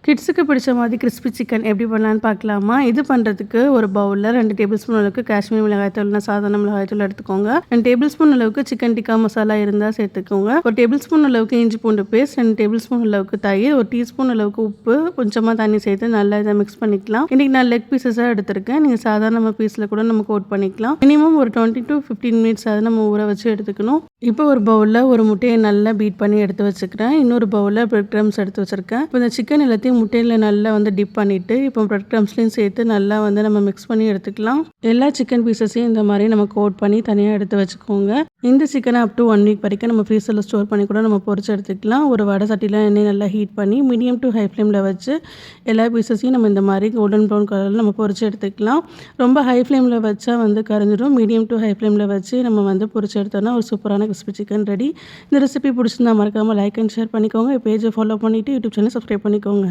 கிட்ஸுக்கு பிடிச்ச மாதிரி கிறிஸ்பி சிக்கன் எப்படி பண்ணலான்னு பார்க்கலாமா? இது பண்ணுறதுக்கு ஒரு பவுலில் 2 டேபிள் ஸ்பூன் அளவுக்கு காஷ்மீர் மிளகாய்த்தூள் சாதாரண மிளகாய்த்தூள் எடுத்துக்கோங்க. 2 டேபிள் ஸ்பூன் அளவுக்கு சிக்கன் டிக்கா மசாலா இருந்தால் சேர்த்துக்கோங்க. 1 டேபிள் ஸ்பூன் அளவுக்கு இஞ்சி பூண்டு பேஸ்ட், 2 டேபிள் ஸ்பூன் அளவுக்கு தயிர், 1 டீஸ்பூன் அளவுக்கு உப்பு, கொஞ்சமாக தண்ணி சேர்த்து நல்லா இதை மிக்ஸ் பண்ணிக்கலாம். இன்றைக்கி நான் லெக் பீஸஸாக எடுத்திருக்கேன். நீங்கள் சாதாரண பீஸில் கூட நம்ம கோட் பண்ணிக்கலாம். மினிமம் ஒரு 20 to 15 மினிட்ஸ் அதை நம்ம ஊற வச்சு எடுத்துக்கணும். இப்போ ஒரு பவுலில் ஒரு முட்டையை நல்லா பீட் பண்ணி எடுத்து வச்சுக்கிறேன். இன்னொரு பவுலில் பிரெட் க்ரம்ஸ் எடுத்து வச்சுருக்கேன். இப்போ இந்த சிக்கன் எல்லாத்தையும் முட்டையில் நல்லா டிப் பண்ணிவிட்டு இப்போ பிரெட் க்ரம்ஸ்லையும் சேர்த்து நல்லா நம்ம மிக்ஸ் பண்ணி எடுத்துக்கலாம். எல்லா சிக்கன் பீசஸையும் இந்த மாதிரி நம்ம கோட் பண்ணி தனியாக எடுத்து வச்சுக்கோங்க. இந்த சிக்கனை அப் டு 1 வீக் வரைக்கும் நம்ம ஃப்ரீசரில் ஸ்டோர் பண்ணி கூட நம்ம பொரிச்சு எடுத்துக்கலாம். ஒரு வடை சட்டியில் எண்ணெய் நல்லா ஹீட் பண்ணி மீடியம் டு ஹை ஃப்ளேமில் வச்சு எல்லா பீசஸையும் நம்ம இந்த மாதிரி கோல்டன் ப்ரௌன் கலரில் நம்ம பொரிச்சு எடுத்துக்கலாம். ரொம்ப ஹை ஃப்ளேமில் வச்சா கரைஞ்சிடும். மீடியம் டு ஹை ஃப்ளேமில் வச்சு நம்ம பொரிச்சு எடுத்தோன்னா ஒரு சூப்பரான கிறிஸ்பி சிக்கன் ரெடி. இந்த ரெசிபி பிடிச்சிருந்தா மறக்காமல் லைக் அண்ட் ஷேர் பண்ணிக்கோங்க. பேஜை ஃபாலோ பண்ணிவிட்டு யூடியூப் சேனல் சப்ஸ்கிரைப் பண்ணிக்கோங்க.